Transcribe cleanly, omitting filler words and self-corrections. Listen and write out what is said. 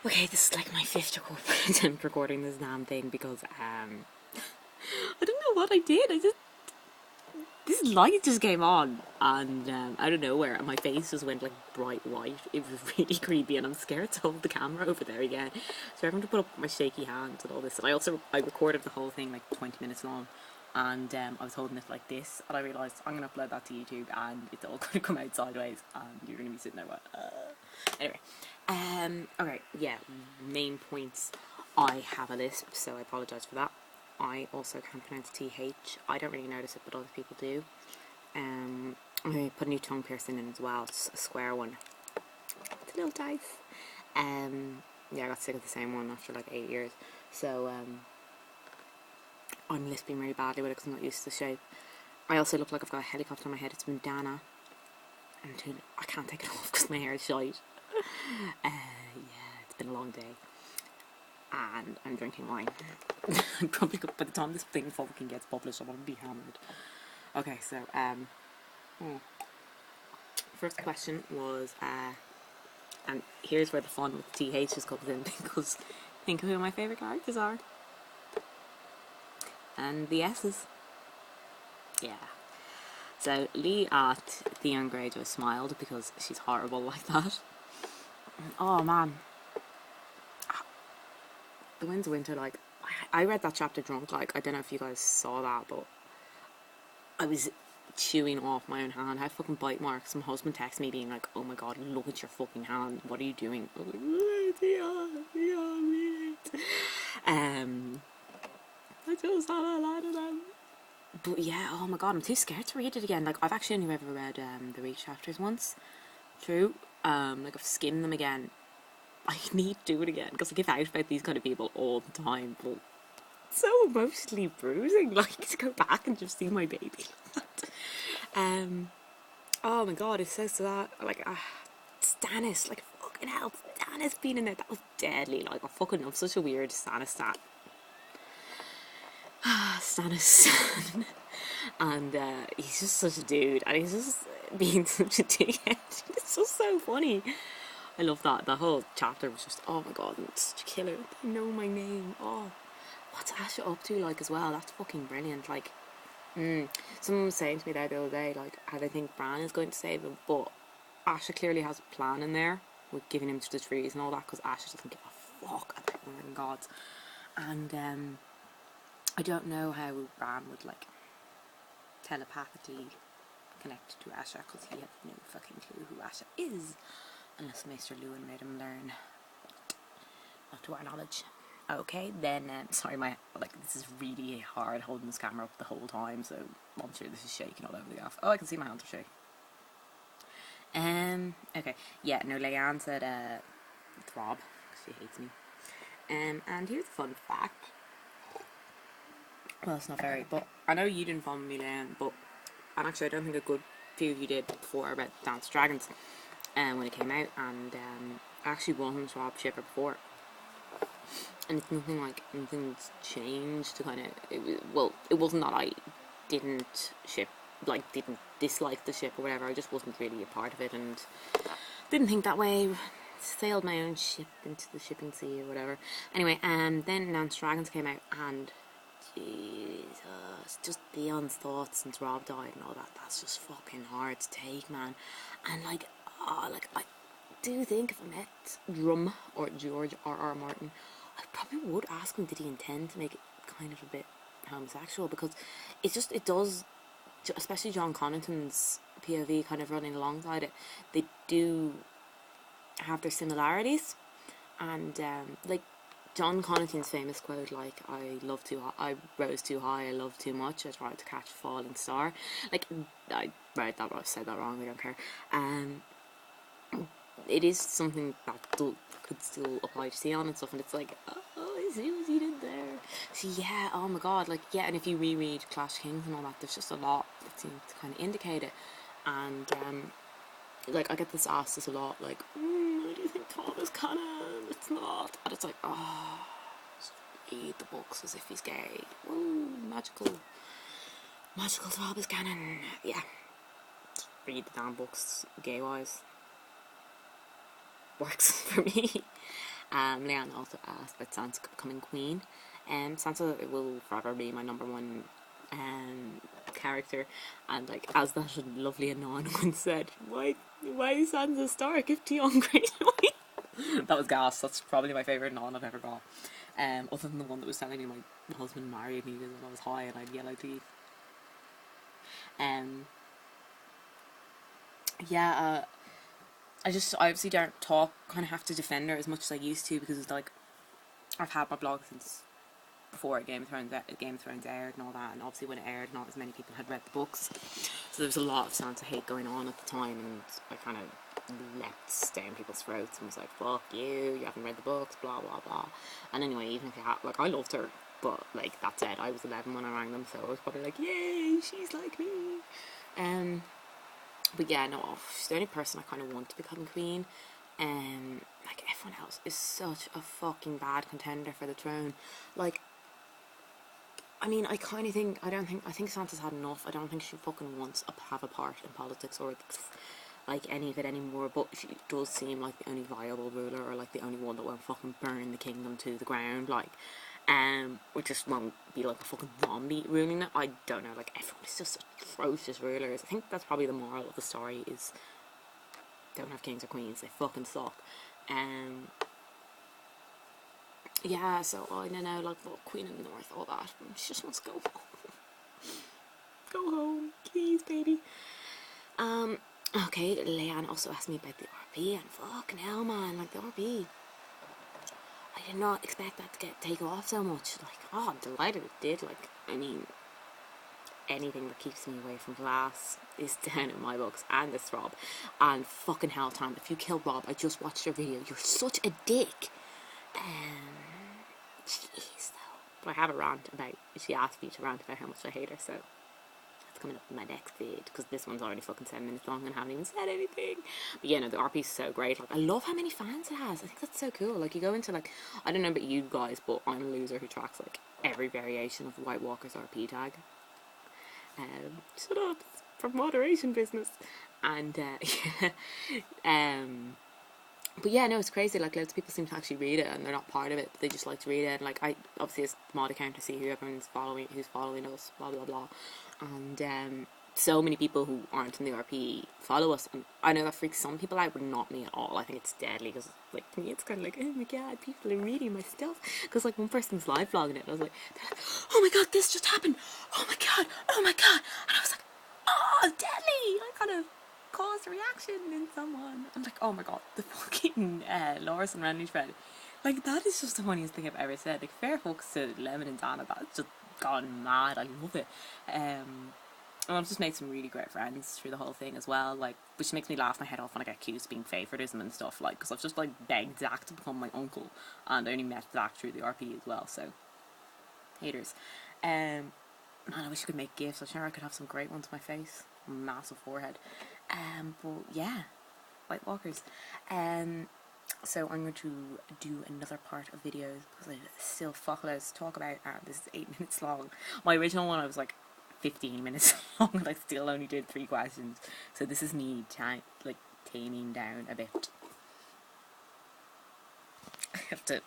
Okay, this is like my fifth attempt recording this damn thing because I don't know what I did. This light just came on and out of nowhere, and my face just went like bright white. It was really creepy, and I'm scared to hold the camera over there again. So I'm going to put up my shaky hands and all this. And I recorded the whole thing like 20 minutes long, and I was holding it like this, and I realised I'm going to upload that to YouTube, and it's all going to come out sideways, and you're going to be sitting there. Anyway, okay, yeah. Main points. I have a lisp, so I apologise for that. I also can't pronounce TH. I don't really notice it, but other people do. I put a new tongue piercing in as well. It's a square one. It's a little dice. Yeah, I got sick of the same one after like 8 years. So, I'm lisping really badly with it because I'm not used to the shape. I also look like I've got a helicopter on my head. It's bandana. I can't take it off because my hair is shite. Yeah, it's been a long day. And I'm drinking wine. I'm probably by the time this thing fucking gets published, I want to be hammered. Okay, so first question was and here's where the fun with the THs comes in, because think of who my favourite characters are. And the S's. Yeah. So Lee at Theon Greyjoy smiled because she's horrible like that. Oh man. The Winds of Winter, like, I read that chapter drunk, like, I don't know if you guys saw that, but I was chewing off my own hand. I had fucking bite marks. My husband texted me being like, oh my god, look at your fucking hand, what are you doing? I was like, read it. I just had a lot of them. But yeah, oh my god, I'm too scared to read it again. Like, I've actually only ever read the Reach chapters once. True. Like, I've skimmed them again. I need to do it again because I give out about these kind of people all the time, but it's so emotionally bruising, like, to go back and just see my baby. Oh my god, it's so sad. Like, Stannis, like, fucking hell, Stannis being in there, that was deadly. Like, I fucking love such a weird Stannis stat. Stannis. And he's just such a dude, and he's just being such a dickhead. It's just so funny. I love that. The whole chapter was just, oh my god, it's such a killer. They know my name. Oh, what's Asha up to, like, as well? That's fucking brilliant. Like, someone was saying to me there the other day, like, how they think Bran is going to save him, but Asha clearly has a plan in there with giving him to the trees and all that, because Asha doesn't give a fuck about the gods. And I don't know how Bran would, like, telepathically connect to Asha, because he had no fucking clue who Asha is. Unless Maester Luwin made him learn. Not to our knowledge. Okay, then, sorry, this is really hard holding this camera up the whole time, so I'm sure this is shaking all over the gaff. Oh, I can see my hands are shaking. Okay, yeah, no, Leanne said, Throb, because she hates me. And here's a fun fact. Well, it's not very, but I know you didn't follow me, Leanne, and actually I don't think a good few of you did before about Dance Dragons. When it came out, and I actually wasn't Rob Shipper before, and it's nothing's changed to kind of, it wasn't that I didn't dislike the ship or whatever. I just wasn't really a part of it and didn't think that way. Sailed my own ship into the shipping sea or whatever. Anyway, then Dance Dragons came out, and Jesus, just Theon's thoughts since Rob died and all that, that's just fucking hard to take, man. And like, I do think if I met Drum or George R.R. Martin, I probably would ask him, did he intend to make it kind of a bit homosexual? Because it does, especially John Connaughton's POV kind of running alongside it, they do have their similarities. And like John Connaughton's famous quote, like, I rose too high, I loved too much, I tried to catch a falling star. Like, I said that wrong, I don't care. It is something that could still apply to Theon and stuff, and it's like, oh, I see what he did there. So yeah, oh my god, like, yeah, and if you reread Clash of Kings and all that, there's just a lot that seems to kind of indicate it. And like, I get asked this a lot, like, do you think Tom is canon? It's not. And it's like, oh, just read the books as if he's gay. Woo, magical Tom is canon. Yeah, just read the damn books, gay-wise. Works for me. Leanne also asked about Sansa becoming queen. Sansa will forever be my number one character, and like as that lovely Anon once said, why is Sansa Stark if Tion Greyjoy? That was gas. That's probably my favourite Anon I've ever got. Other than the one that was telling me my husband married me when I was high and I'd yell out to leave. I obviously don't kind of have to defend her as much as I used to, because it's like I've had my blog since before Game of Thrones aired and all that, and obviously when it aired not as many people had read the books, so there was a lot of Sansa hate going on at the time, and I kind of leapt down people's throats and was like, fuck you haven't read the books, blah blah blah. And anyway, even if you had, like, I loved her, but like that said, I was 11 when I rang them, so I was probably like, yay, she's like me. But yeah, no, she's the only person I kind of want to become queen. Like, everyone else is such a fucking bad contender for the throne. Like, I mean, I think Sansa's had enough. I don't think she fucking wants to have a part in politics or like any of it anymore, but she does seem like the only viable ruler, or like the only one that won't fucking burn the kingdom to the ground, like, or just won't be like a fucking zombie ruling it. I don't know, like, everyone is just atrocious rulers. I think that's probably the moral of the story, is don't have kings or queens, they fucking suck. Yeah, so I don't know, like, well, Queen of the North, all that. She just wants to go home. Go home, please, baby. Okay, Leanne also asked me about the RP, and fucking hell, man, like, the RP. I did not expect that to take off so much. Like, oh, I'm delighted it did. Like, I mean, anything that keeps me away from glass is down in my books, and it's Rob. And fucking hell, Tom, if you kill Rob, I just watched your video, you're such a dick. Jeez, though. But I have a rant about, she asked me to rant about how much I hate her, so that's coming up in my next vid, because this one's already fucking 7 minutes long and I haven't even said anything. But yeah, no, the RP's so great. Like, I love how many fans it has. I think that's so cool. Like, you go into, like, I don't know about you guys, but I'm a loser who tracks, like, every variation of the White Walker's RP tag. Shut up, it's from moderation business. And but yeah, no, it's crazy. Like, loads of people seem to actually read it, and they're not part of it, but they just like to read it. And like, I obviously as mod account to see who everyone's following, who's following us, blah blah blah. And so many people who aren't in the RP follow us, and I know that freaks some people out, but not me at all. I think it's deadly, because like, to me it's kind of like, oh my god, people are reading my stuff. Because like, one person's live vlogging it, and I was like, oh my god, this just happened, oh my god, and I was like, oh, deadly. I kind of caused a reaction in someone. I'm like, oh my god, the fucking Loris and Randy thread, like, that is just the funniest thing I've ever said. Like, fair fucks to Lemon and Dana, that's just gone mad. I love it. And I've just made some really great friends through the whole thing as well, like, which makes me laugh my head off when I get accused of being favoritism and stuff, like, because I've just like begged Zach to become my uncle, and I only met Zach through the RP as well, so haters. Man, I wish I could make gifts. I'm sure I could have some great ones on my face, massive forehead. But yeah, White Walkers. So I'm going to do another part of videos, because I still fuck loads to talk about, and this is 8 minutes long. My original one I was like 15 minutes long, and I still only did 3 questions, so this is me like taming down a bit. I have to